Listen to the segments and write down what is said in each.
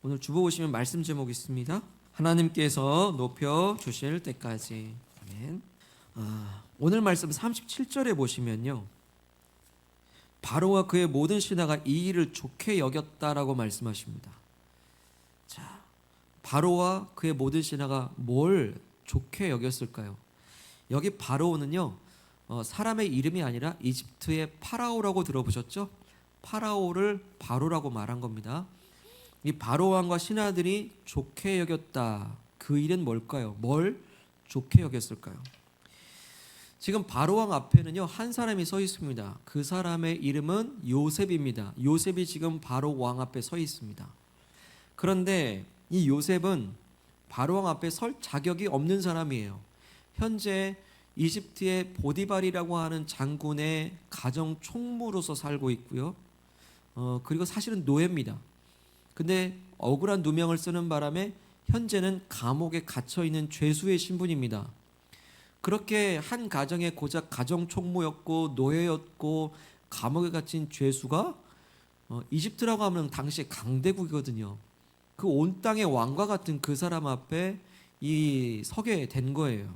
오늘 주보 보시면 말씀 제목이 있습니다. 하나님께서 높여 주실 때까지. 아멘. 오늘 말씀 37절에 보시면요, 바로와 그의 모든 신하가 이 일을 좋게 여겼다라고 말씀하십니다. 자, 바로와 그의 모든 신하가 뭘 좋게 여겼을까요? 여기 바로는요, 사람의 이름이 아니라 이집트의 파라오라고 들어보셨죠? 파라오를 바로라고 말한 겁니다. 이 바로 왕과 신하들이 좋게 여겼다. 그 일은 뭘까요? 뭘 좋게 여겼을까요? 지금 바로 왕 앞에는요, 한 사람이 서 있습니다. 그 사람의 이름은 요셉입니다. 요셉이 지금 바로 왕 앞에 서 있습니다. 그런데 이 요셉은 바로 왕 앞에 설 자격이 없는 사람이에요. 현재 이집트의 보디발이라고 하는 장군의 가정 총무로서 살고 있고요. 그리고 사실은 노예입니다. 근데 억울한 누명을 쓰는 바람에 현재는 감옥에 갇혀 있는 죄수의 신분입니다. 그렇게 한 가정의 고작 가정 총무였고 노예였고 감옥에 갇힌 죄수가 이집트라고 하면 당시에 강대국이거든요. 그 온 땅의 왕과 같은 그 사람 앞에 서게 된 거예요.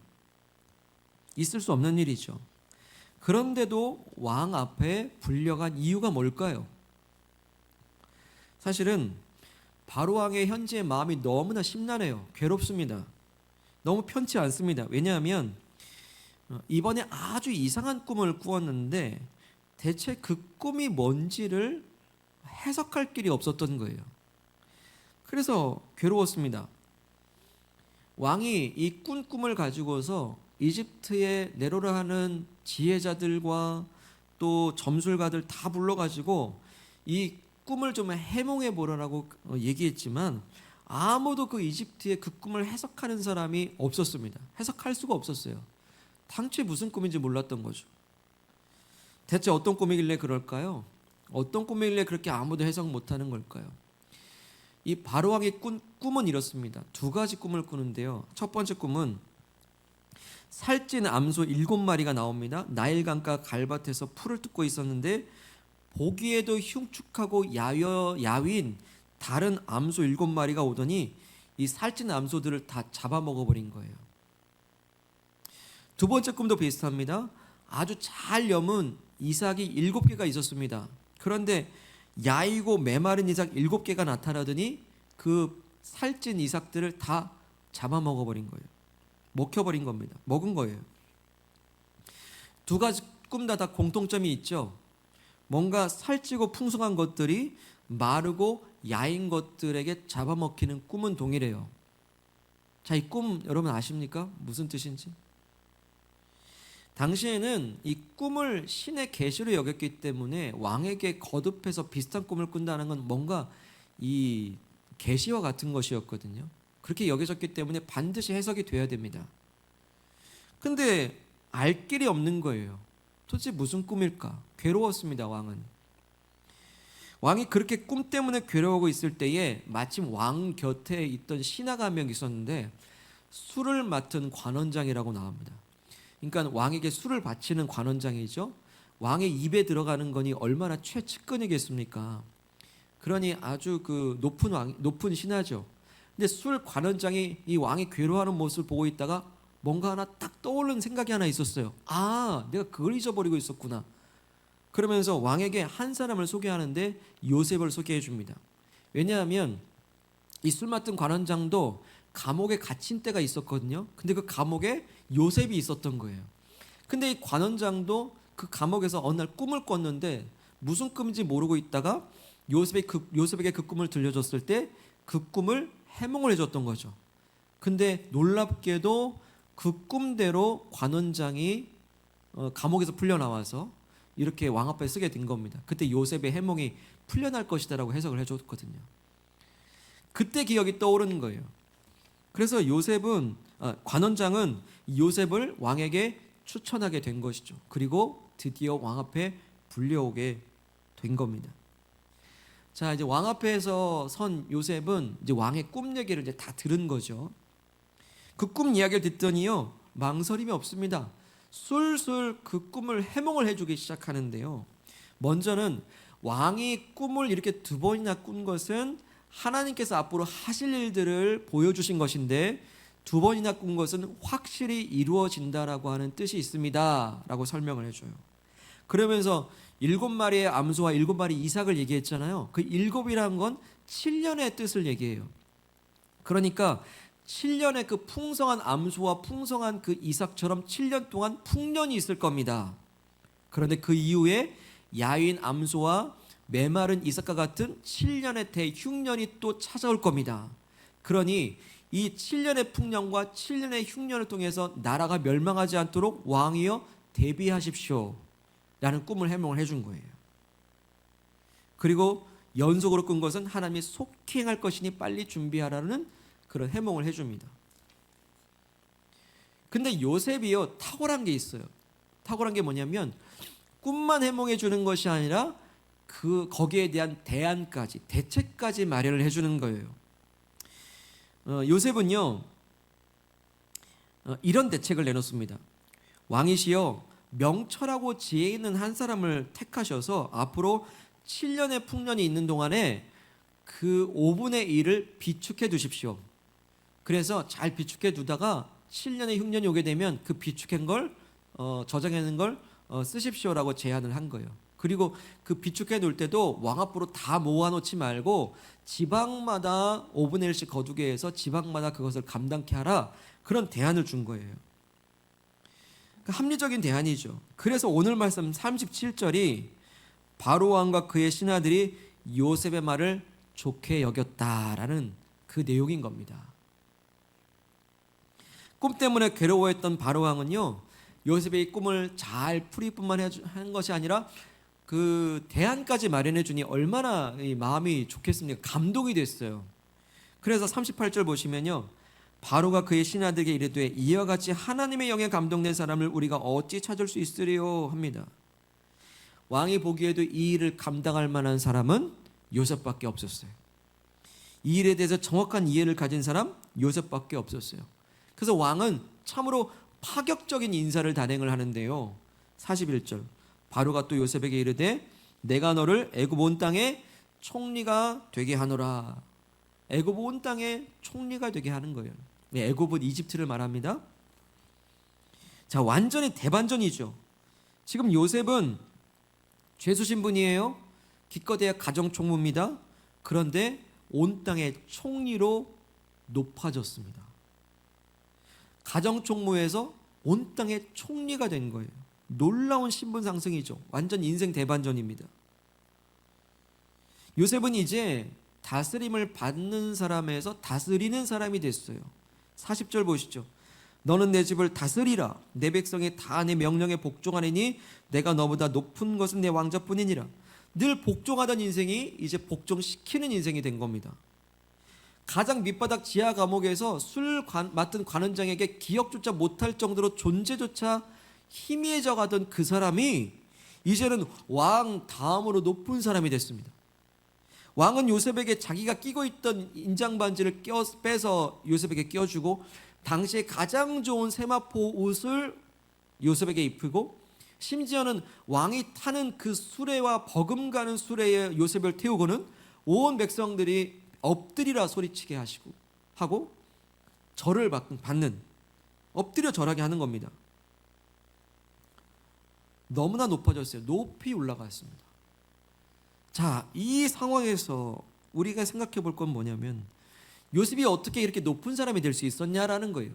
있을 수 없는 일이죠. 그런데도 왕 앞에 불려간 이유가 뭘까요? 사실은 바로 왕의 현재의 마음이 너무나 심란해요. 괴롭습니다. 너무 편치 않습니다. 왜냐하면 이번에 아주 이상한 꿈을 꾸었는데 대체 그 꿈이 뭔지를 해석할 길이 없었던 거예요. 그래서 괴로웠습니다. 왕이 이 꾼 꿈을 가지고서 이집트에 내로라 하는 지혜자들과 또 점술가들 다 불러가지고 이 꿈을 좀 해몽해 보라고 얘기했지만 아무도 그 이집트의 그 꿈을 해석하는 사람이 없었습니다. 해석할 수가 없었어요. 당초에 무슨 꿈인지 몰랐던 거죠. 대체 어떤 꿈이길래 그럴까요? 어떤 꿈이길래 그렇게 아무도 해석 못하는 걸까요? 이 바로 왕의 꿈은 이렇습니다. 두 가지 꿈을 꾸는데요. 첫 번째 꿈은 살찐 암소 7마리가 나옵니다. 나일강가 갈밭에서 풀을 뜯고 있었는데 보기에도 흉측하고 야윈 다른 암소 7마리가 오더니 이 살찐 암소들을 다 잡아먹어버린 거예요. 두 번째 꿈도 비슷합니다. 아주 잘 여문 이삭이 7개가 있었습니다. 그런데 야이고 메마른 이삭 7개가 나타나더니 그 살찐 이삭들을 다 잡아먹어버린 거예요. 먹혀버린 겁니다. 먹은 거예요. 두 가지 꿈 다 공통점이 있죠. 뭔가 살찌고 풍성한 것들이 마르고 야인 것들에게 잡아먹히는 꿈은 동일해요. 자, 이 꿈 여러분 아십니까? 무슨 뜻인지? 당시에는 이 꿈을 신의 계시로 여겼기 때문에 왕에게 거듭해서 비슷한 꿈을 꾼다는 건 뭔가 이 계시와 같은 것이었거든요. 그렇게 여겨졌기 때문에 반드시 해석이 돼야 됩니다. 근데 알 길이 없는 거예요. 도대체 무슨 꿈일까? 괴로웠습니다, 왕은. 왕이 그렇게 꿈 때문에 괴로워하고 있을 때에 마침 왕 곁에 있던 신하가 한 명 있었는데 술을 맡은 관원장이라고 나옵니다. 그러니까 왕에게 술을 바치는 관원장이죠. 왕의 입에 들어가는 거니 얼마나 최측근이겠습니까? 그러니 아주 그 높은 신하죠. 근데 술 관원장이 이 왕이 괴로워하는 모습을 보고 있다가 뭔가 하나 딱 떠오르는 생각이 하나 있었어요. 아, 내가 그걸 잊어버리고 있었구나. 그러면서 왕에게 한 사람을 소개하는데 요셉을 소개해 줍니다. 왜냐하면 이 술 맡은 관원장도 감옥에 갇힌 때가 있었거든요. 근데 그 감옥에 요셉이 있었던 거예요. 근데 이 관원장도 그 감옥에서 어느 날 꿈을 꿨는데 무슨 꿈인지 모르고 있다가 요셉에게 그 꿈을 들려줬을 때 그 꿈을 해몽을 해줬던 거죠. 근데 놀랍게도 그 꿈대로 관원장이 감옥에서 풀려나와서 이렇게 왕 앞에 쓰게 된 겁니다. 그때 요셉의 해몽이 풀려날 것이다라고 해석을 해줬거든요. 그때 기억이 떠오르는 거예요. 그래서 관원장은 요셉을 왕에게 추천하게 된 것이죠. 그리고 드디어 왕 앞에 불려오게 된 겁니다. 자, 이제 왕 앞에서 선 요셉은 이제 왕의 꿈 얘기를 이제 다 들은 거죠. 그 꿈 이야기를 듣더니요, 망설임이 없습니다. 술술 그 꿈을 해몽을 해주기 시작하는데요. 먼저는 왕이 꿈을 이렇게 두 번이나 꾼 것은 하나님께서 앞으로 하실 일들을 보여주신 것인데 두 번이나 꾼 것은 확실히 이루어진다라고 하는 뜻이 있습니다 라고 설명을 해줘요. 그러면서 7마리의 암소와 7마리 이삭을 얘기했잖아요. 그 7이라는 건 7년의 뜻을 얘기해요. 그러니까 7년의 그 풍성한 암소와 풍성한 그 이삭처럼 7년 동안 풍년이 있을 겁니다. 그런데 그 이후에 야윈 암소와 메마른 이삭과 같은 7년의 대흉년이 또 찾아올 겁니다. 그러니 이 7년의 풍년과 7년의 흉년을 통해서 나라가 멸망하지 않도록 왕이여 대비하십시오 라는 꿈을 해몽을 해준 거예요. 그리고 연속으로 꾼 것은 하나님이 속히 행할 것이니 빨리 준비하라는 그런 해몽을 해줍니다. 근데 요셉이요 탁월한 게 있어요. 탁월한 게 뭐냐면 꿈만 해몽해 주는 것이 아니라 거기에 대한 대안까지, 대책까지 마련을 해주는 거예요. 요셉은요 이런 대책을 내놓습니다. 왕이시여 명철하고 지혜 있는 한 사람을 택하셔서 앞으로 7년의 풍년이 있는 동안에 그 5분의 1을 비축해 두십시오. 그래서 잘 비축해 두다가 7년의 흉년이 오게 되면 그 비축한 걸 저장해 놓은 걸 쓰십시오라고 제안을 한 거예요. 그리고 그 비축해 놓을 때도 왕 앞으로 다 모아놓지 말고 지방마다 5분의 1씩 거두게 해서 지방마다 그것을 감당케 하라, 그런 대안을 준 거예요. 합리적인 대안이죠. 그래서 오늘 말씀 37절이 바로 왕과 그의 신하들이 요셉의 말을 좋게 여겼다라는 그 내용인 겁니다. 꿈 때문에 괴로워했던 바로 왕은요 요셉의 꿈을 잘 풀이뿐만 한 것이 아니라 그 대안까지 마련해 주니 얼마나 마음이 좋겠습니까? 감동이 됐어요. 그래서 38절 보시면요 바로가 그의 신하들에게 이르되 이와 같이 하나님의 영에 감동된 사람을 우리가 어찌 찾을 수 있으리요 합니다. 왕이 보기에도 이 일을 감당할 만한 사람은 요셉밖에 없었어요. 이 일에 대해서 정확한 이해를 가진 사람 요셉밖에 없었어요. 그래서 왕은 참으로 파격적인 인사를 단행을 하는데요 41절 바로가 또 요셉에게 이르되 내가 너를 애굽 온 땅에 총리가 되게 하노라. 애굽 온 땅에 총리가 되게 하는 거예요. 애굽은 이집트를 말합니다. 자, 완전히 대반전이죠. 지금 요셉은 죄수신 분이에요. 기껏해야 가정총무입니다. 그런데 온 땅의 총리로 높아졌습니다. 가정총무에서 온 땅의 총리가 된 거예요. 놀라운 신분 상승이죠. 완전 인생 대반전입니다. 요셉은 이제 다스림을 받는 사람에서 다스리는 사람이 됐어요. 40절 보시죠. 너는 내 집을 다스리라. 내 백성이 다 내 명령에 복종하리니 내가 너보다 높은 것은 내 왕자뿐이니라. 늘 복종하던 인생이 이제 복종시키는 인생이 된 겁니다. 가장 밑바닥 지하 감옥에서 술 맡은 관원장에게 기억조차 못할 정도로 존재조차 희미해져 가던 그 사람이 이제는 왕 다음으로 높은 사람이 됐습니다. 왕은 요셉에게 자기가 끼고 있던 인장 반지를 빼서 요셉에게 끼워주고 당시에 가장 좋은 세마포 옷을 요셉에게 입히고 심지어는 왕이 타는 그 수레와 버금가는 수레에 요셉을 태우고는 온 백성들이 엎드리라 소리치게 하고 절을 받는 엎드려 절하게 하는 겁니다. 너무나 높아졌어요. 높이 올라갔습니다. 자, 이 상황에서 우리가 생각해 볼 건 뭐냐면 요셉이 어떻게 이렇게 높은 사람이 될 수 있었냐라는 거예요.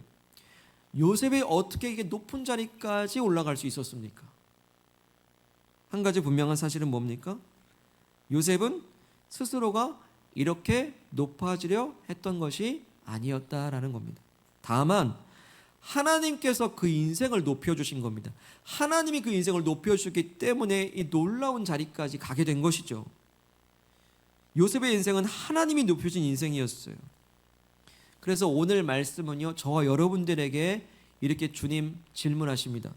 요셉이 어떻게 이게 높은 자리까지 올라갈 수 있었습니까? 한 가지 분명한 사실은 뭡니까? 요셉은 스스로가 이렇게 높아지려 했던 것이 아니었다라는 겁니다. 다만 하나님께서 그 인생을 높여주신 겁니다. 하나님이 그 인생을 높여주기 때문에 이 놀라운 자리까지 가게 된 것이죠. 요셉의 인생은 하나님이 높여준 인생이었어요. 그래서 오늘 말씀은요 저와 여러분들에게 이렇게 주님 질문하십니다.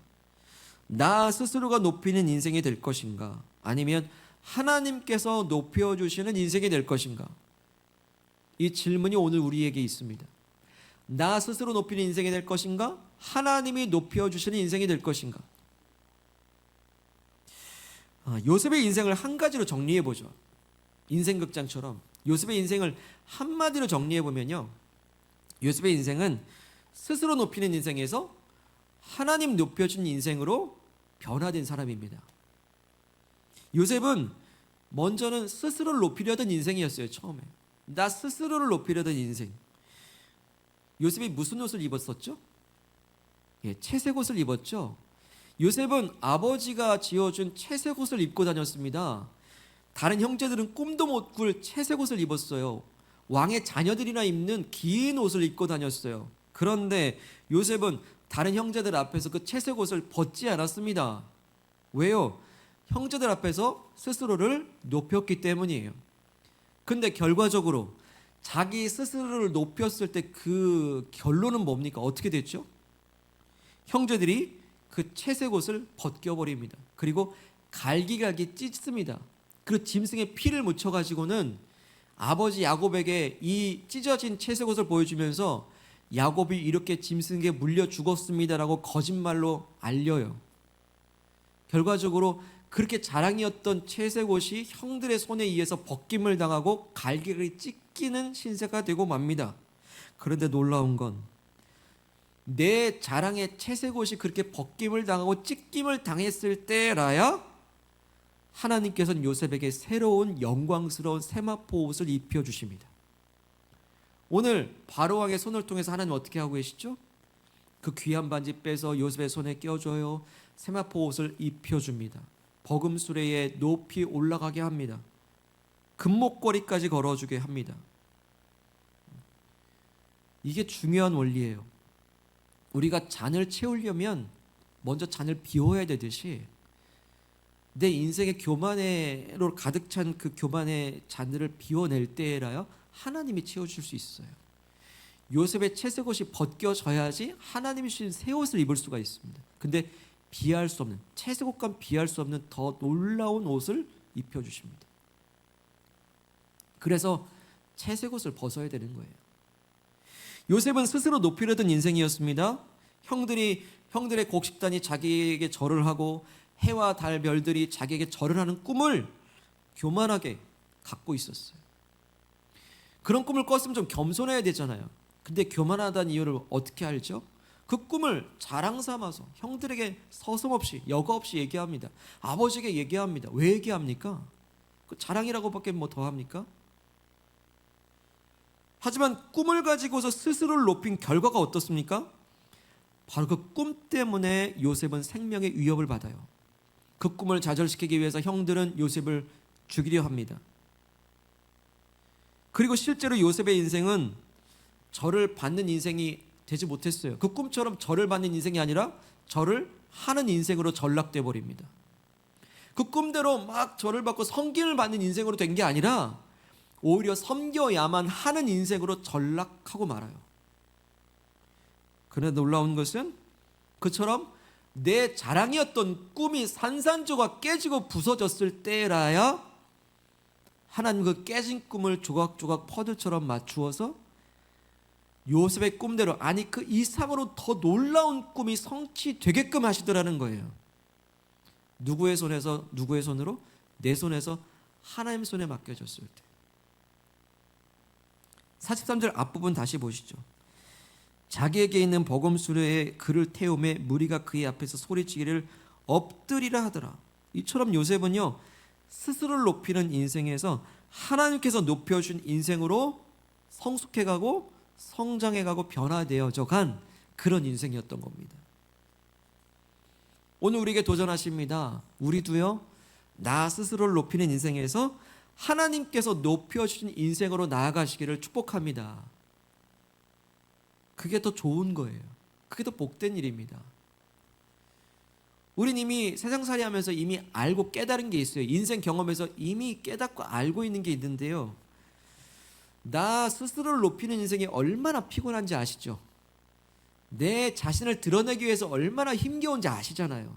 나 스스로가 높이는 인생이 될 것인가? 아니면 하나님께서 높여주시는 인생이 될 것인가? 이 질문이 오늘 우리에게 있습니다. 나 스스로 높이는 인생이 될 것인가? 하나님이 높여주시는 인생이 될 것인가? 요셉의 인생을 한 가지로 정리해보죠. 인생극장처럼 요셉의 인생을 한마디로 정리해 보면요, 요셉의 인생은 스스로 높이는 인생에서 하나님 높여준 인생으로 변화된 사람입니다. 요셉은 먼저는 스스로를 높이려던 인생이었어요. 처음에 나 스스로를 높이려던 인생. 요셉이 무슨 옷을 입었었죠? 채색 옷을 입었죠. 요셉은 아버지가 지어준 채색 옷을 입고 다녔습니다. 다른 형제들은 꿈도 못 꿀 채색 옷을 입었어요. 왕의 자녀들이나 입는 긴 옷을 입고 다녔어요. 그런데 요셉은 다른 형제들 앞에서 그 채색 옷을 벗지 않았습니다. 왜요? 형제들 앞에서 스스로를 높였기 때문이에요. 근데 결과적으로 자기 스스로를 높였을 때 그 결론은 뭡니까? 어떻게 됐죠? 형제들이 그 채색 옷을 벗겨버립니다. 그리고 갈기갈기 찢습니다. 그리고 짐승의 피를 묻혀가지고는 아버지 야곱에게 이 찢어진 채색 옷을 보여주면서 야곱이 이렇게 짐승에게 물려 죽었습니다라고 거짓말로 알려요. 결과적으로 그렇게 자랑이었던 채색 옷이 형들의 손에 의해서 벗김을 당하고 갈기갈기 찢기는 신세가 되고 맙니다. 그런데 놀라운 건 내 자랑의 채색 옷이 그렇게 벗김을 당하고 찢김을 당했을 때라야 하나님께서는 요셉에게 새로운 영광스러운 세마포 옷을 입혀주십니다. 오늘 바로왕의 손을 통해서 하나님 어떻게 하고 계시죠? 그 귀한 반지 빼서 요셉의 손에 껴줘요. 세마포 옷을 입혀줍니다. 버금수레에 높이 올라가게 합니다. 금목걸이까지 걸어주게 합니다. 이게 중요한 원리예요. 우리가 잔을 채우려면 먼저 잔을 비워야 되듯이 내 인생의 교만으로 가득 찬 그 교만의 잔들을 비워낼 때라야 하나님이 채워줄 수 있어요. 요셉의 채색 옷이 벗겨져야지 하나님이 주신 새 옷을 입을 수가 있습니다. 근데 비할 수 없는, 채색 옷과 비할 수 없는 더 놀라운 옷을 입혀주십니다. 그래서 채색 옷을 벗어야 되는 거예요. 요셉은 스스로 높이려던 인생이었습니다. 형들의 곡식단이 자기에게 절을 하고 해와 달 별들이 자기에게 절을 하는 꿈을 교만하게 갖고 있었어요. 그런 꿈을 꿨으면 좀 겸손해야 되잖아요. 근데 교만하다는 이유를 어떻게 알죠? 그 꿈을 자랑 삼아서 형들에게 서슴없이 여과 없이 얘기합니다. 아버지에게 얘기합니다. 왜 얘기합니까? 그 자랑이라고밖에 뭐 더 합니까? 하지만 꿈을 가지고서 스스로를 높인 결과가 어떻습니까? 바로 그 꿈 때문에 요셉은 생명의 위협을 받아요. 그 꿈을 좌절시키기 위해서 형들은 요셉을 죽이려 합니다. 그리고 실제로 요셉의 인생은 절을 받는 인생이 되지 못했어요. 그 꿈처럼 절을 받는 인생이 아니라 절을 하는 인생으로 전락돼 버립니다. 그 꿈대로 막 절을 받고 섬김을 받는 인생으로 된 게 아니라 오히려 섬겨야만 하는 인생으로 전락하고 말아요. 그런데 놀라운 것은 그처럼 내 자랑이었던 꿈이 산산조각 깨지고 부서졌을 때라야 하나님 그 깨진 꿈을 조각조각 퍼즐처럼 맞추어서 요셉의 꿈대로, 아니 그 이상으로 더 놀라운 꿈이 성취되게끔 하시더라는 거예요. 누구의 손에서, 누구의 손으로? 내 손에서 하나님 손에 맡겨졌을 때. 43절 앞부분 다시 보시죠. 자기에게 있는 버금수레에 그를 태우매 무리가 그의 앞에서 소리치기를 엎드리라 하더라. 이처럼 요셉은요, 스스로를 높이는 인생에서 하나님께서 높여준 인생으로 성숙해가고 성장해가고 변화되어져 간 그런 인생이었던 겁니다. 오늘 우리에게 도전하십니다. 우리도요, 나 스스로를 높이는 인생에서 하나님께서 높여주신 인생으로 나아가시기를 축복합니다. 그게 더 좋은 거예요. 그게 더 복된 일입니다. 우린 이미 세상살이 하면서 이미 알고 깨달은 게 있어요. 인생 경험에서 이미 깨닫고 알고 있는 게 있는데요, 나 스스로를 높이는 인생이 얼마나 피곤한지 아시죠? 내 자신을 드러내기 위해서 얼마나 힘겨운지 아시잖아요.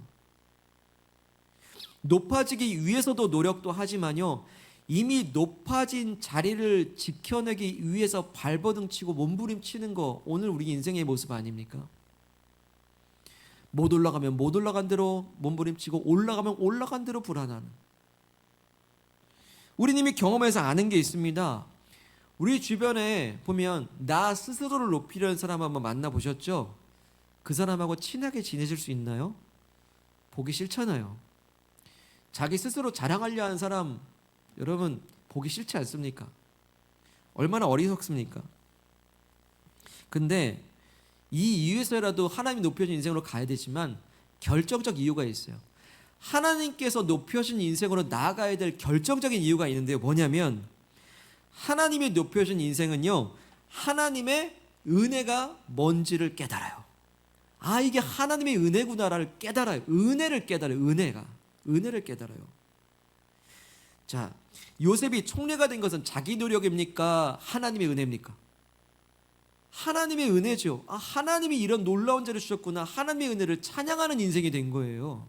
높아지기 위해서도 노력도 하지만요, 이미 높아진 자리를 지켜내기 위해서 발버둥치고 몸부림치는 거, 오늘 우리 인생의 모습 아닙니까? 못 올라가면 못 올라간 대로 몸부림치고 올라가면 올라간 대로 불안하는. 우린 이미 경험해서 아는 게 있습니다. 우리 주변에 보면 나 스스로를 높이려는 사람 한번 만나보셨죠? 그 사람하고 친하게 지내실 수 있나요? 보기 싫잖아요. 자기 스스로 자랑하려 하는 사람 여러분 보기 싫지 않습니까? 얼마나 어리석습니까? 근데 이 이유에서라도 하나님이 높여준 인생으로 가야 되지만 결정적 이유가 있어요. 하나님께서 높여준 인생으로 나아가야 될 결정적인 이유가 있는데요. 뭐냐면 하나님이 높여준 인생은요, 하나님의 은혜가 뭔지를 깨달아요. 아, 이게 하나님의 은혜구나를 깨달아요. 은혜를 깨달아요. 은혜를 깨달아요. 자, 요셉이 총리가 된 것은 자기 노력입니까? 하나님의 은혜입니까? 하나님의 은혜죠. 아, 하나님이 이런 놀라운 자를 주셨구나. 하나님의 은혜를 찬양하는 인생이 된 거예요.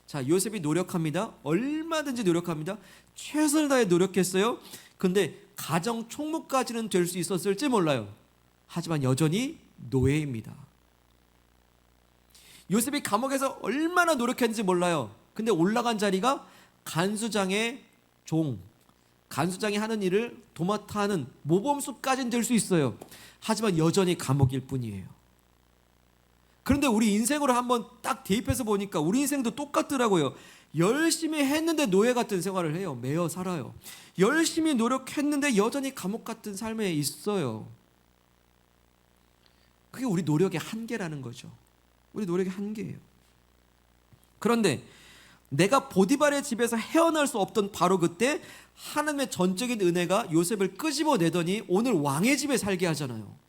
자, 요셉이 노력합니다. 얼마든지 노력합니다. 최선을 다해 노력했어요. 근데 가정 총무까지는 될 수 있었을지 몰라요. 하지만 여전히 노예입니다. 요셉이 감옥에서 얼마나 노력했는지 몰라요. 근데 올라간 자리가 간수장의 종, 간수장이 하는 일을 도맡아 하는 모범수까지는 될 수 있어요. 하지만 여전히 감옥일 뿐이에요. 그런데 우리 인생으로 한번 딱 대입해서 보니까 우리 인생도 똑같더라고요. 열심히 했는데 노예 같은 생활을 해요. 매여 살아요. 열심히 노력했는데 여전히 감옥 같은 삶에 있어요. 그게 우리 노력의 한계라는 거죠. 우리 노력의 한계예요. 그런데 내가 보디발의 집에서 헤어날 수 없던 바로 그때 하나님의 전적인 은혜가 요셉을 끄집어내더니 오늘 왕의 집에 살게 하잖아요.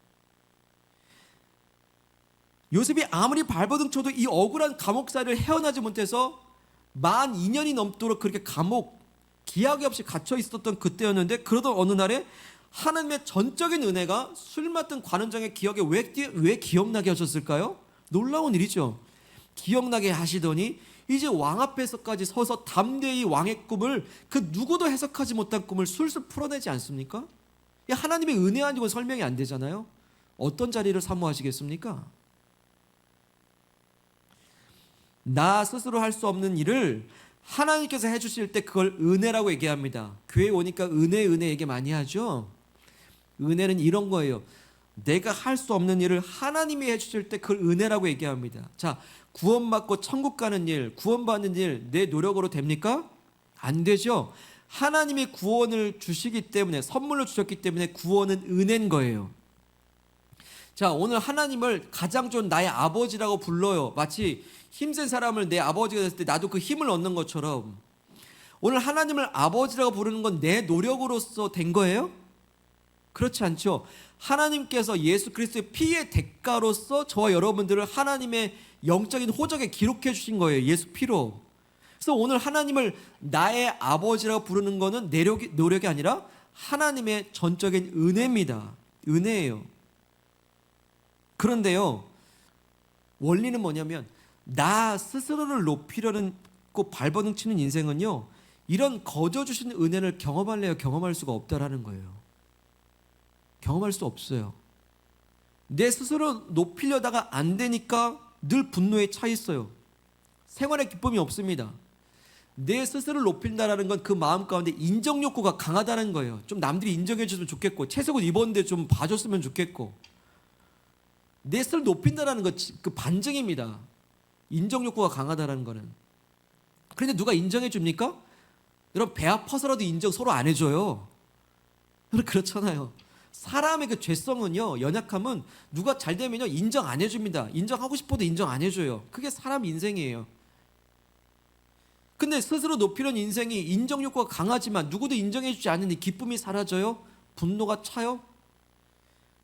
요셉이 아무리 발버둥 쳐도 이 억울한 감옥살이를 헤어나지 못해서 만 2년이 넘도록 그렇게 감옥 기약이 없이 갇혀 있었던 그때였는데, 그러던 어느 날에 하나님의 전적인 은혜가 술 맡은 관원장의 기억에 왜 기억나게 하셨을까요? 놀라운 일이죠. 기억나게 하시더니 이제 왕 앞에서까지 서서 담대히 왕의 꿈을, 그 누구도 해석하지 못한 꿈을 술술 풀어내지 않습니까? 하나님의 은혜 아니고 설명이 안 되잖아요. 어떤 자리를 사모하시겠습니까? 나 스스로 할 수 없는 일을 하나님께서 해주실 때 그걸 은혜라고 얘기합니다. 교회 오니까 은혜 얘기 많이 하죠. 은혜는 이런 거예요. 내가 할 수 없는 일을 하나님이 해주실 때 그걸 은혜라고 얘기합니다. 자, 구원받고 천국 가는 일, 구원받는 일 내 노력으로 됩니까? 안 되죠. 하나님이 구원을 주시기 때문에, 선물로 주셨기 때문에 구원은 은혜인 거예요. 자, 오늘 하나님을 가장 좋은 나의 아버지라고 불러요. 마치 힘센 사람을 내 아버지가 됐을 때 나도 그 힘을 얻는 것처럼, 오늘 하나님을 아버지라고 부르는 건 내 노력으로서 된 거예요? 그렇지 않죠. 하나님께서 예수 그리스도의 피의 대가로서 저와 여러분들을 하나님의 영적인 호적에 기록해 주신 거예요. 예수 피로. 그래서 오늘 하나님을 나의 아버지라고 부르는 거는 노력이 아니라 하나님의 전적인 은혜입니다. 은혜예요. 그런데요, 원리는 뭐냐면 나 스스로를 높이려는 꼭 발버둥 치는 인생은요, 이런 거저 주신 은혜를 경험할래요? 경험할 수가 없다라는 거예요. 경험할 수 없어요. 내 스스로 높이려다가 안 되니까 늘 분노에 차 있어요. 생활에 기쁨이 없습니다. 내 스스로를 높인다라는 건 그 마음 가운데 인정 욕구가 강하다는 거예요. 좀 남들이 인정해 줬으면 좋겠고, 채색옷 입었는데 좀 봐줬으면 좋겠고. 내 스스로를 높인다라는 건 그 반증입니다. 인정 욕구가 강하다는 거는. 그런데 누가 인정해 줍니까? 여러분, 배 아파서라도 인정 서로 안 해줘요. 그렇잖아요. 사람의 그 죄성은요, 연약함은 누가 잘 되면요 인정 안 해줍니다. 인정하고 싶어도 인정 안 해줘요. 그게 사람 인생이에요. 근데 스스로 높이려는 인생이 인정 욕구가 강하지만 누구도 인정해 주지 않으니 기쁨이 사라져요. 분노가 차요.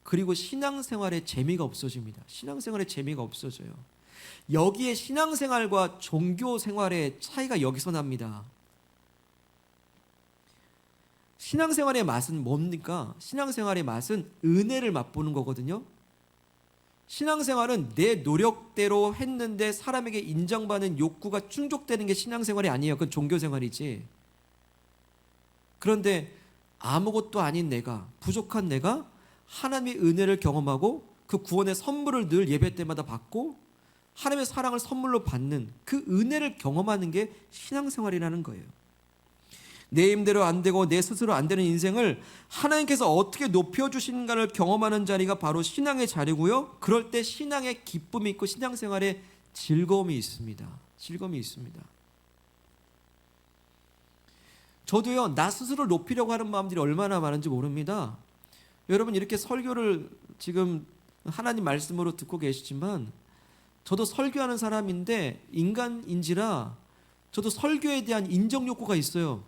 그리고 신앙생활에 재미가 없어집니다. 신앙생활에 재미가 없어져요. 여기에 신앙생활과 종교생활의 차이가 여기서 납니다. 신앙생활의 맛은 뭡니까? 신앙생활의 맛은 은혜를 맛보는 거거든요. 신앙생활은 내 노력대로 했는데 사람에게 인정받는 욕구가 충족되는 게 신앙생활이 아니에요. 그건 종교생활이지. 그런데 아무것도 아닌 내가, 부족한 내가 하나님의 은혜를 경험하고 그 구원의 선물을 늘 예배 때마다 받고 하나님의 사랑을 선물로 받는 그 은혜를 경험하는 게 신앙생활이라는 거예요. 내 힘대로 안 되고 내 스스로 안 되는 인생을 하나님께서 어떻게 높여주시는가를 경험하는 자리가 바로 신앙의 자리고요. 그럴 때 신앙의 기쁨이 있고 신앙생활에 즐거움이 있습니다. 즐거움이 있습니다. 저도요, 나 스스로 높이려고 하는 마음들이 얼마나 많은지 모릅니다. 여러분, 이렇게 설교를 지금 하나님 말씀으로 듣고 계시지만 저도 설교하는 사람인데 인간인지라 저도 설교에 대한 인정 욕구가 있어요.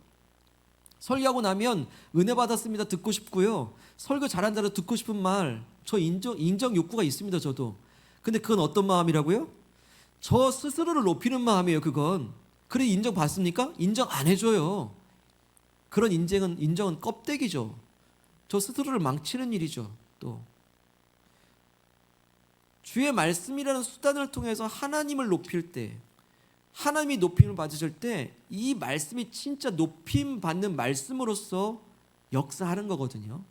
설교하고 나면 은혜 받았습니다 듣고 싶고요. 설교 잘한다고 듣고 싶은 말, 저 인정 욕구가 있습니다. 저도. 근데 그건 어떤 마음이라고요? 저 스스로를 높이는 마음이에요. 그건. 그래 인정 받습니까? 인정 안 해줘요. 그런 인정은 껍데기죠. 저 스스로를 망치는 일이죠. 또 주의 말씀이라는 수단을 통해서 하나님을 높일 때, 하나님이 높임을 받으실 때 이 말씀이 진짜 높임 받는 말씀으로서 역사하는 거거든요.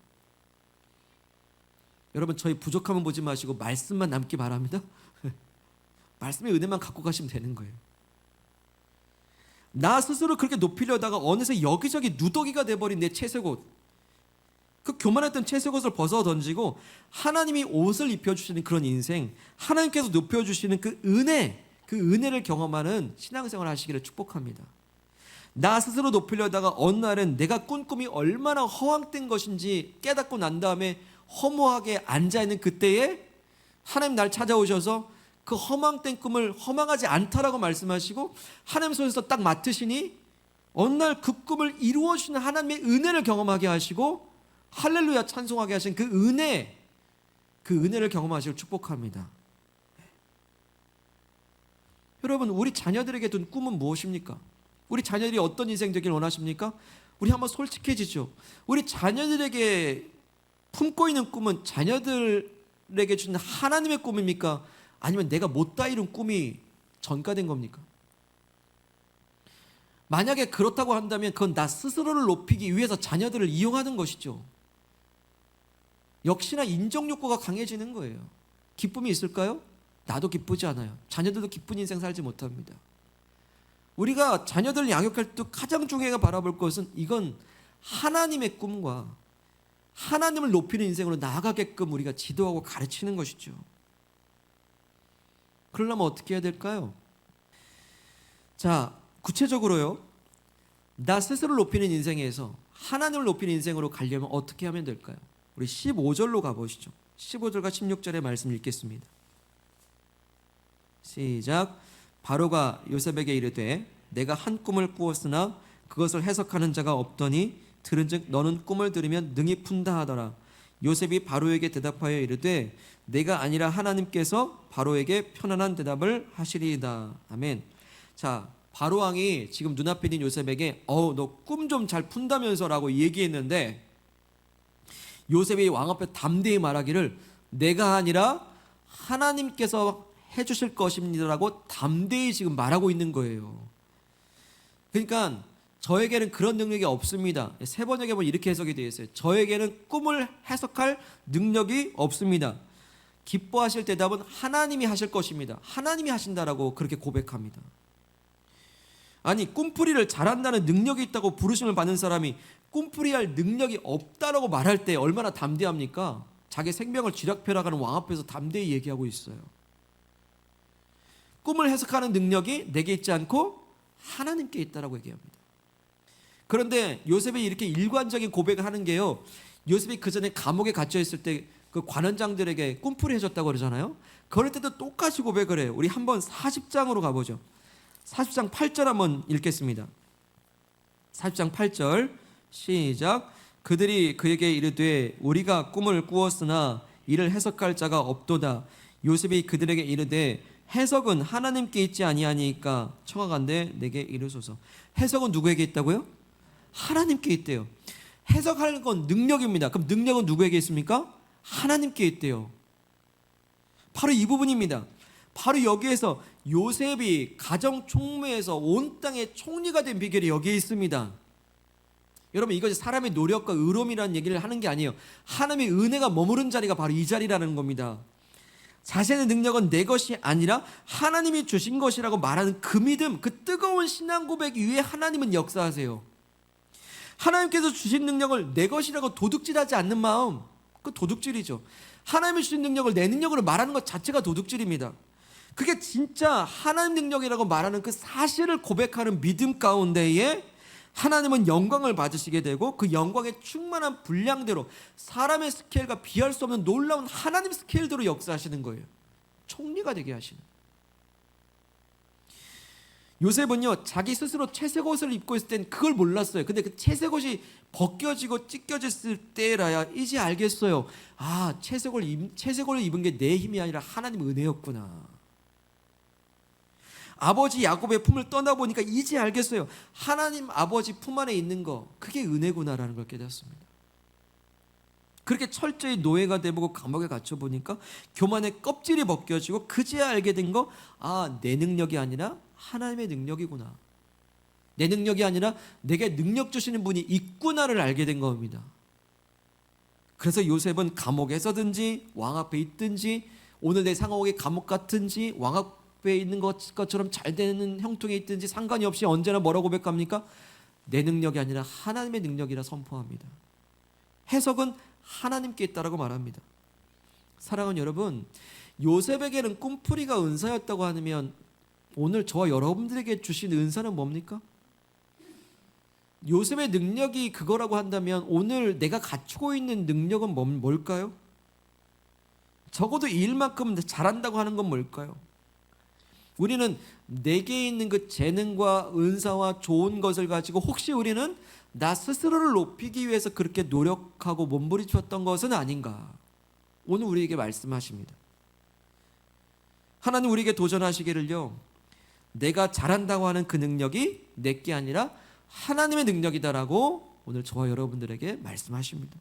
여러분, 저희 부족함은 보지 마시고 말씀만 남기 바랍니다. 말씀의 은혜만 갖고 가시면 되는 거예요. 나 스스로 그렇게 높이려다가 어느새 여기저기 누더기가 돼버린 내 채색옷, 그 교만했던 채색옷을 벗어 던지고 하나님이 옷을 입혀주시는 그런 인생, 하나님께서 높여주시는 그 은혜를 경험하는 신앙생활을 하시기를 축복합니다. 나 스스로 높이려다가 어느 날은 내가 꾼 꿈이 얼마나 허황된 것인지 깨닫고 난 다음에 허무하게 앉아있는 그때에 하나님 날 찾아오셔서 그 허망된 꿈을 허망하지 않다라고 말씀하시고 하나님 손에서 딱 맡으시니 어느 날 그 꿈을 이루어주시는 하나님의 은혜를 경험하게 하시고 할렐루야 찬송하게 하신 그 은혜를 경험하시길 축복합니다. 여러분, 우리 자녀들에게 둔 꿈은 무엇입니까? 우리 자녀들이 어떤 인생 되길 원하십니까? 우리 한번 솔직해지죠. 우리 자녀들에게 품고 있는 꿈은 자녀들에게 주는 하나님의 꿈입니까? 아니면 내가 못다 이룬 꿈이 전가된 겁니까? 만약에 그렇다고 한다면 그건 나 스스로를 높이기 위해서 자녀들을 이용하는 것이죠. 역시나 인정 욕구가 강해지는 거예요. 기쁨이 있을까요? 나도 기쁘지 않아요. 자녀들도 기쁜 인생 살지 못합니다. 우리가 자녀들을 양육할 때 가장 중요하게 바라볼 것은 이건 하나님의 꿈과 하나님을 높이는 인생으로 나아가게끔 우리가 지도하고 가르치는 것이죠. 그러려면 어떻게 해야 될까요? 자, 구체적으로요. 나 스스로를 높이는 인생에서 하나님을 높이는 인생으로 가려면 어떻게 하면 될까요? 우리 15절로 가보시죠. 15절과 16절의 말씀 읽겠습니다. 시작. 바로가 요셉에게 이르되 내가 한 꿈을 꾸었으나 그것을 해석하는 자가 없더니 들은즉 너는 꿈을 들으면 능히 푼다 하더라. 요셉이 바로에게 대답하여 이르되 내가 아니라 하나님께서 바로에게 편안한 대답을 하시리이다. 아멘. 자, 바로 왕이 지금 눈앞에 있는 요셉에게 너 꿈 좀 잘 푼다면서 라고 얘기했는데 요셉이 왕 앞에 담대히 말하기를 내가 아니라 하나님께서 해주실 것입니다라고 담대히 지금 말하고 있는 거예요. 그러니까 저에게는 그런 능력이 없습니다. 세 번역에 보면 이렇게 해석이 되어 있어요. 저에게는 꿈을 해석할 능력이 없습니다. 기뻐하실 대답은 하나님이 하실 것입니다. 하나님이 하신다라고 그렇게 고백합니다. 아니, 꿈풀이를 잘한다는 능력이 있다고 부르심을 받는 사람이 꿈풀이할 능력이 없다라고 말할 때 얼마나 담대합니까? 자기 생명을 쥐락펴락하는 왕 앞에서 담대히 얘기하고 있어요. 꿈을 해석하는 능력이 내게 있지 않고 하나님께 있다라고 얘기합니다. 그런데 요셉이 이렇게 일관적인 고백을 하는 게요, 요셉이 그 전에 감옥에 갇혀 있을 때 그 관원장들에게 꿈풀이 해줬다고 그러잖아요. 그럴 때도 똑같이 고백을 해요. 우리 한번 40장으로 가보죠. 40장 8절 한번 읽겠습니다. 40장 8절 시작. 그들이 그에게 이르되 우리가 꿈을 꾸었으나 이를 해석할 자가 없도다. 요셉이 그들에게 이르되 해석은 하나님께 있지 아니하니까 청하간대 내게 이르소서. 해석은 누구에게 있다고요? 하나님께 있대요. 해석하는 건 능력입니다. 그럼 능력은 누구에게 있습니까? 하나님께 있대요. 바로 이 부분입니다. 바로 여기에서 요셉이 가정 총무에서 온 땅의 총리가 된 비결이 여기에 있습니다. 여러분, 이것이 사람의 노력과 의로움이라는 얘기를 하는 게 아니에요. 하나님의 은혜가 머무른 자리가 바로 이 자리라는 겁니다. 자신의 능력은 내 것이 아니라 하나님이 주신 것이라고 말하는 그 믿음, 그 뜨거운 신앙 고백 위에 하나님은 역사하세요. 하나님께서 주신 능력을 내 것이라고 도둑질하지 않는 마음, 그 도둑질이죠. 하나님이 주신 능력을 내 능력으로 말하는 것 자체가 도둑질입니다. 그게 진짜 하나님 능력이라고 말하는 그 사실을 고백하는 믿음 가운데에 하나님은 영광을 받으시게 되고 그 영광의 충만한 분량대로 사람의 스케일과 비할 수 없는 놀라운 하나님 스케일대로 역사하시는 거예요. 총리가 되게 하시는. 요셉은요, 자기 스스로 채색 옷을 입고 있을 땐 그걸 몰랐어요. 근데 그 채색 옷이 벗겨지고 찢겨졌을 때라야 이제 알겠어요. 아, 채색 옷을 입은 게 내 힘이 아니라 하나님 은혜였구나. 아버지 야곱의 품을 떠나보니까 이제 알겠어요. 하나님 아버지 품 안에 있는 거, 그게 은혜구나라는 걸 깨닫습니다. 그렇게 철저히 노예가 되고 감옥에 갇혀보니까 교만의 껍질이 벗겨지고 그제야 알게 된 거, 아, 내 능력이 아니라 하나님의 능력이구나. 내 능력이 아니라 내게 능력 주시는 분이 있구나를 알게 된 겁니다. 그래서 요셉은 감옥에서든지 왕 앞에 있든지 오늘 내 상황이 감옥 같은지 왕 앞에 있는 것처럼 잘 되는 형통에 있든지 상관이 없이 언제나 뭐라고 고백합니까? 내 능력이 아니라 하나님의 능력이라 선포합니다. 해석은 하나님께 있다라고 말합니다. 사랑하는 여러분, 요셉에게는 꿈풀이가 은사였다고 하면 오늘 저와 여러분들에게 주신 은사는 뭡니까? 요셉의 능력이 그거라고 한다면 오늘 내가 갖추고 있는 능력은 뭘까요? 적어도 이 일만큼 잘한다고 하는 건 뭘까요? 우리는 내게 있는 그 재능과 은사와 좋은 것을 가지고 혹시 우리는 나 스스로를 높이기 위해서 그렇게 노력하고 몸부림쳤던 것은 아닌가? 오늘 우리에게 말씀하십니다. 하나님 우리에게 도전하시기를요, 내가 잘한다고 하는 그 능력이 내게 아니라 하나님의 능력이다라고 오늘 저와 여러분들에게 말씀하십니다.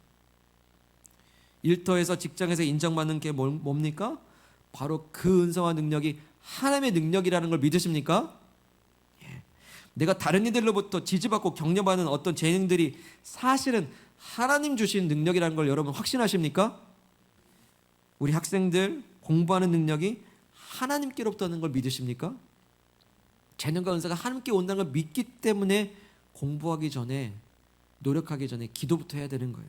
일터에서 직장에서 인정받는 게 뭡니까? 바로 그 은사와 능력이 하나님의 능력이라는 걸 믿으십니까? 예. 내가 다른 이들로부터 지지받고 격려받는 어떤 재능들이 사실은 하나님 주신 능력이라는 걸 여러분 확신하십니까? 우리 학생들 공부하는 능력이 하나님께로부터 오는 걸 믿으십니까? 재능과 은사가 하나님께 온다는 걸 믿기 때문에 공부하기 전에, 노력하기 전에 기도부터 해야 되는 거예요.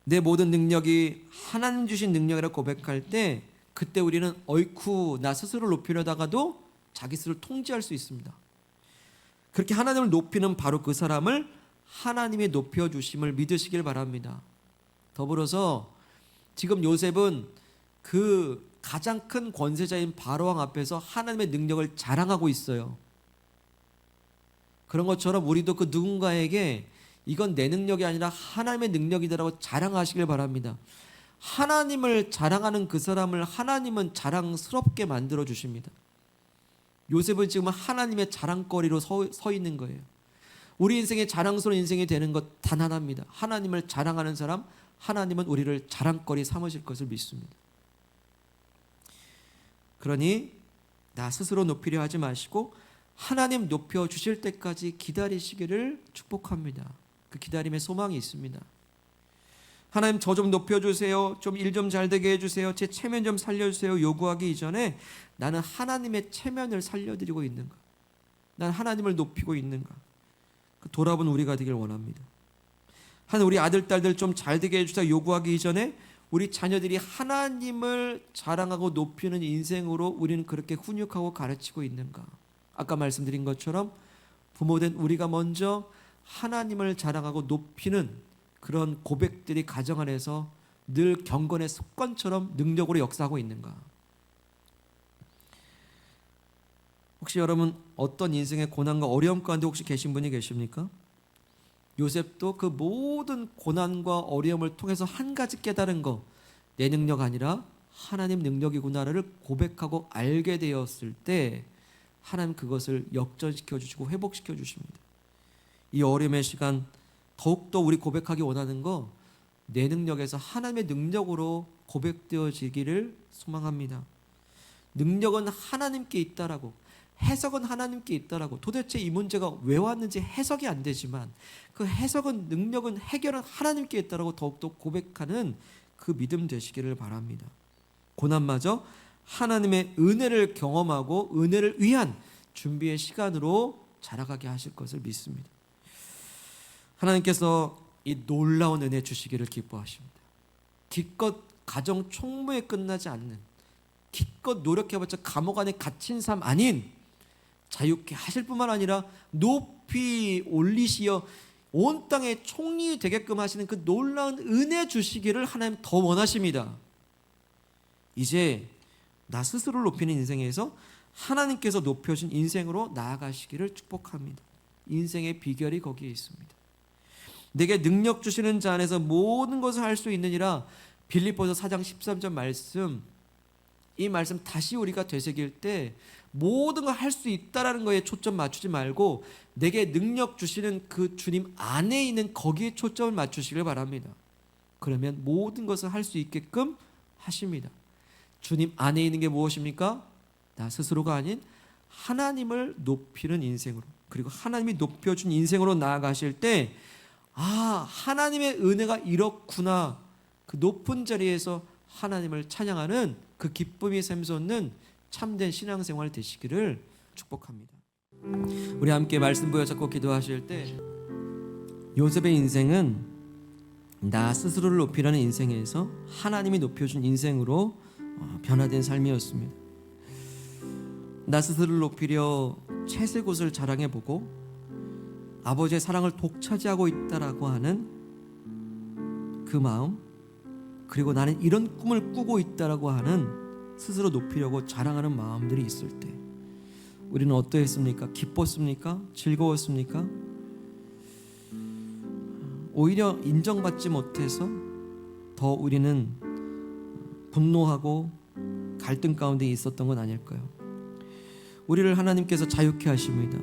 내 모든 능력이 하나님 주신 능력이라고 고백할 때 그때 우리는 어이쿠 나 스스로를 높이려다가도 자기 스스로를 통제할 수 있습니다. 그렇게 하나님을 높이는 바로 그 사람을 하나님이 높여주심을 믿으시길 바랍니다. 더불어서 지금 요셉은 그 가장 큰 권세자인 바로왕 앞에서 하나님의 능력을 자랑하고 있어요. 그런 것처럼 우리도 그 누군가에게 이건 내 능력이 아니라 하나님의 능력이다라고 자랑하시길 바랍니다. 하나님을 자랑하는 그 사람을 하나님은 자랑스럽게 만들어 주십니다. 요셉은 지금 하나님의 자랑거리로 서 있는 거예요. 우리 인생의 자랑스러운 인생이 되는 것 단 하나입니다. 하나님을 자랑하는 사람, 하나님은 우리를 자랑거리 삼으실 것을 믿습니다. 그러니 나 스스로 높이려 하지 마시고 하나님 높여 주실 때까지 기다리시기를 축복합니다. 그 기다림에 소망이 있습니다. 하나님 저 좀 높여주세요. 좀 일 좀 잘 되게 해주세요. 제 체면 좀 살려주세요. 요구하기 이전에 나는 하나님의 체면을 살려드리고 있는가? 난 하나님을 높이고 있는가? 돌아본 우리가 되길 원합니다. 하나님 우리 아들 딸들 좀 잘 되게 해주세요. 요구하기 이전에 우리 자녀들이 하나님을 자랑하고 높이는 인생으로 우리는 그렇게 훈육하고 가르치고 있는가? 아까 말씀드린 것처럼 부모된 우리가 먼저 하나님을 자랑하고 높이는 그런 고백들이 가정 안에서 늘 경건의 습관처럼 능력으로 역사하고 있는가? 혹시 여러분 어떤 인생의 고난과 어려움 가운데 혹시 계신 분이 계십니까? 요셉도 그 모든 고난과 어려움을 통해서 한 가지 깨달은 거, 내 능력 아니라 하나님 능력이구나를 고백하고 알게 되었을 때 하나님 그것을 역전시켜 주시고 회복시켜 주십니다. 이 어려움의 시간 더욱더 우리 고백하기 원하는 거, 내 능력에서 하나님의 능력으로 고백되어지기를 소망합니다. 능력은 하나님께 있다라고, 해석은 하나님께 있다라고, 도대체 이 문제가 왜 왔는지 해석이 안 되지만 그 해석은, 능력은, 해결은 하나님께 있다라고 더욱더 고백하는 그 믿음 되시기를 바랍니다. 고난마저 하나님의 은혜를 경험하고 은혜를 위한 준비의 시간으로 자라가게 하실 것을 믿습니다. 하나님께서 이 놀라운 은혜 주시기를 기뻐하십니다. 기껏 가정 총무에 끝나지 않는, 기껏 노력해봤자 감옥 안에 갇힌 삶 아닌 자유케 하실 뿐만 아니라 높이 올리시어 온 땅의 총리 되게끔 하시는 그 놀라운 은혜 주시기를 하나님 더 원하십니다. 이제 나 스스로를 높이는 인생에서 하나님께서 높여준 인생으로 나아가시기를 축복합니다. 인생의 비결이 거기에 있습니다. 내게 능력 주시는 자 안에서 모든 것을 할 수 있느니라. 빌립보서 4장 13절 말씀, 이 말씀 다시 우리가 되새길 때 모든 걸 할 수 있다라는 거에 초점 맞추지 말고 내게 능력 주시는 그 주님 안에 있는 거기에 초점을 맞추시길 바랍니다. 그러면 모든 것을 할 수 있게끔 하십니다. 주님 안에 있는 게 무엇입니까? 나 스스로가 아닌 하나님을 높이는 인생으로, 그리고 하나님이 높여준 인생으로 나아가실 때 하나님의 은혜가 이렇구나, 그 높은 자리에서 하나님을 찬양하는 그 기쁨이 샘솟는 참된 신앙생활 되시기를 축복합니다. 우리 함께 말씀 부여잡고 기도하실 때 요셉의 인생은 나 스스로를 높이라는 인생에서 하나님이 높여준 인생으로 변화된 삶이었습니다. 나 스스로를 높이려 채색옷을 자랑해보고 아버지의 사랑을 독차지하고 있다라고 하는 그 마음, 그리고 나는 이런 꿈을 꾸고 있다라고 하는 스스로 높이려고 자랑하는 마음들이 있을 때 우리는 어떠했습니까? 기뻤습니까? 즐거웠습니까? 오히려 인정받지 못해서 더 우리는 분노하고 갈등 가운데 있었던 건 아닐까요? 우리를 하나님께서 자유케 하십니다.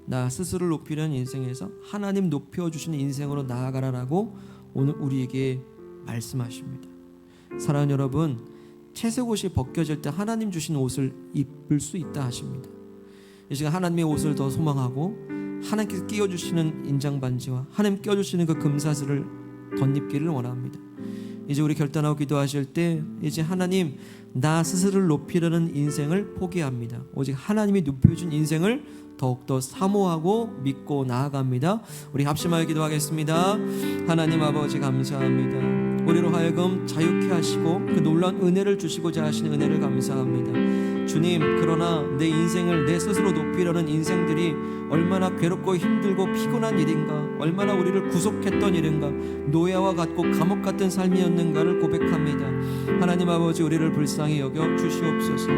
나 스스로를 높이려는 인생에서 하나님 높여주시는 인생으로 나아가라라고 오늘 우리에게 말씀하십니다. 사랑하는 여러분, 채색옷이 벗겨질 때 하나님 주신 옷을 입을 수 있다 하십니다. 이 시간 하나님의 옷을 더 소망하고 하나님께서 끼워주시는 인장반지와 하나님 끼워주시는 그 금사슬을 덧입기를 원합니다. 이제 우리 결단하고 기도하실 때 이제 하나님 나 스스로를 높이려는 인생을 포기합니다. 오직 하나님이 높여준 인생을 더욱더 사모하고 믿고 나아갑니다. 우리 합심하여 기도하겠습니다. 하나님 아버지 감사합니다. 우리로 하여금 자유케 하시고 그 놀라운 은혜를 주시고자 하시는 은혜를 감사합니다. 주님, 그러나 내 인생을 내 스스로 높이려는 인생들이 얼마나 괴롭고 힘들고 피곤한 일인가, 얼마나 우리를 구속했던 일인가, 노예와 같고 감옥 같은 삶이었는가를 고백합니다. 하나님 아버지, 우리를 불쌍히 여겨 주시옵소서.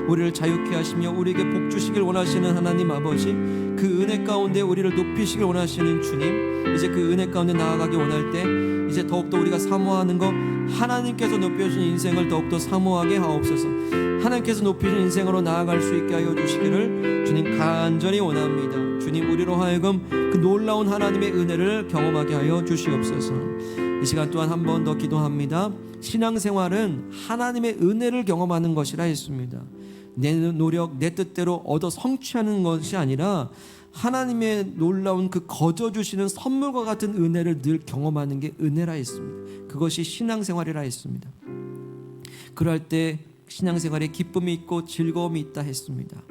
우리를 자유케 하시며 우리에게 복 주시길 원하시는 하나님 아버지, 그 은혜 가운데 우리를 높이시길 원하시는 주님, 이제 그 은혜 가운데 나아가기 원할 때 이제 더욱더 우리가 사모하는 것, 하나님께서 높여주신 인생을 더욱더 사모하게 하옵소서. 하나님께서 높이신 인생으로 나아갈 수 있게 하여 주시기를 주님 간절히 원합니다. 주님, 우리로 하여금 그 놀라운 하나님의 은혜를 경험하게 하여 주시옵소서. 이 시간 또한 한 번 더 기도합니다. 신앙생활은 하나님의 은혜를 경험하는 것이라 했습니다. 내 노력, 내 뜻대로 얻어 성취하는 것이 아니라 하나님의 놀라운 그 거저주시는 선물과 같은 은혜를 늘 경험하는 게 은혜라 했습니다. 그것이 신앙생활이라 했습니다. 그럴 때 신앙생활에 기쁨이 있고 즐거움이 있다 했습니다.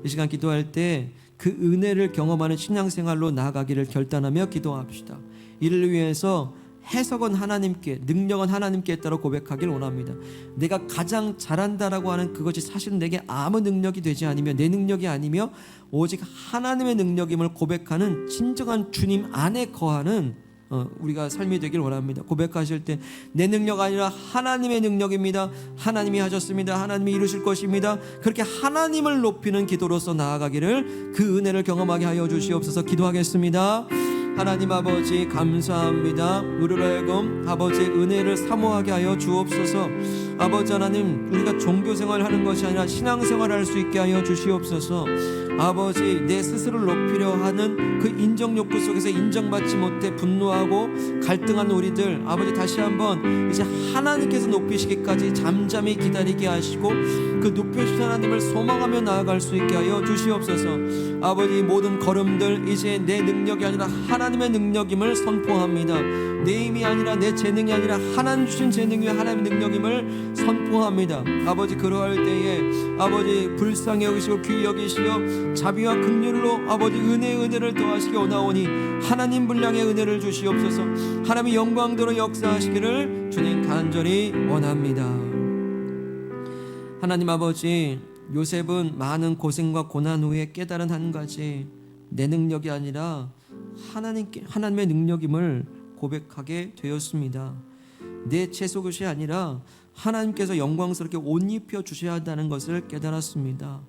이 시간 기도할 때 그 은혜를 경험하는 신앙생활로 나아가기를 결단하며 기도합시다. 이를 위해서 해석은 하나님께, 능력은 하나님께 따라 고백하길 원합니다. 내가 가장 잘한다라고 하는 그것이 사실은 내게 아무 능력이 되지 않으며 내 능력이 아니며 오직 하나님의 능력임을 고백하는 진정한 주님 안에 거하는 우리가 삶이 되길 원합니다. 고백하실 때 내 능력 아니라 하나님의 능력입니다. 하나님이 하셨습니다. 하나님이 이루실 것입니다. 그렇게 하나님을 높이는 기도로서 나아가기를 그 은혜를 경험하게 하여 주시옵소서. 기도하겠습니다. 하나님 아버지 감사합니다. 우리로 하여금 아버지의 은혜를 사모하게 하여 주옵소서. 아버지 하나님, 우리가 종교생활을 하는 것이 아니라 신앙생활을 할 수 있게 하여 주시옵소서. 아버지, 내 스스로를 높이려 하는 그 인정욕구 속에서 인정받지 못해 분노하고 갈등하는 우리들, 아버지 다시 한번 이제 하나님께서 높이시기까지 잠잠히 기다리게 하시고 그 높여주신 하나님을 소망하며 나아갈 수 있게 하여 주시옵소서. 아버지, 모든 걸음들 이제 내 능력이 아니라 하나님의 능력임을 선포합니다. 내 힘이 아니라 내 재능이 아니라 하나님 주신 재능이 하나님의 능력임을 선포합니다. 아버지, 그러할 때에 아버지 불쌍히 여기시고 귀히 여기시어 자비와 긍휼로 아버지 은혜를 더하시기 원하오니 하나님 분량의 은혜를 주시옵소서. 하나님의 영광대로 역사하시기를 주님 간절히 원합니다. 하나님 아버지, 요셉은 많은 고생과 고난 후에 깨달은 한 가지, 내 능력이 아니라 하나님의 능력임을 고백하게 되었습니다. 내 채소것이 아니라 하나님께서 영광스럽게 옷 입혀 주셔야 한다는 것을 깨달았습니다.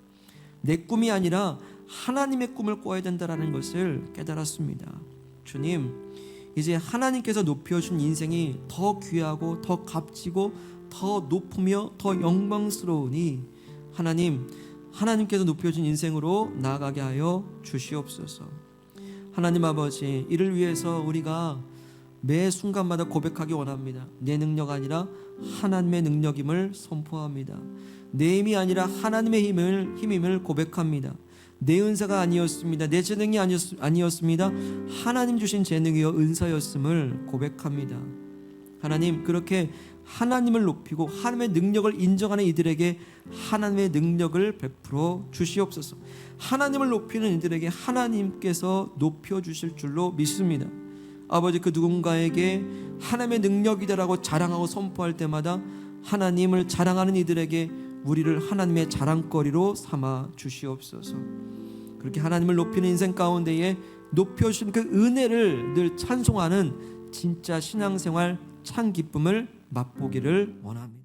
내 꿈이 아니라 하나님의 꿈을 꿔야 된다는 것을 깨달았습니다. 주님, 이제 하나님께서 높여준 인생이 더 귀하고 더 값지고 더 높으며 더 영광스러우니 하나님께서 높여준 인생으로 나아가게 하여 주시옵소서. 하나님 아버지, 이를 위해서 우리가 매 순간마다 고백하기 원합니다. 내 능력 아니라 하나님의 능력임을 선포합니다. 내 힘이 아니라 하나님의 힘임을 고백합니다. 내 은사가 아니었습니다. 내 재능이 아니었습니다. 하나님 주신 재능이여 은사였음을 고백합니다. 하나님, 그렇게 하나님을 높이고 하나님의 능력을 인정하는 이들에게 하나님의 능력을 베풀어 주시옵소서. 하나님을 높이는 이들에게 하나님께서 높여주실 줄로 믿습니다. 아버지, 그 누군가에게 하나님의 능력이다라고 자랑하고 선포할 때마다 하나님을 자랑하는 이들에게 우리를 하나님의 자랑거리로 삼아 주시옵소서. 그렇게 하나님을 높이는 인생 가운데에 높여주신 그 은혜를 늘 찬송하는 진짜 신앙생활 참 기쁨을 맛보기를 원합니다.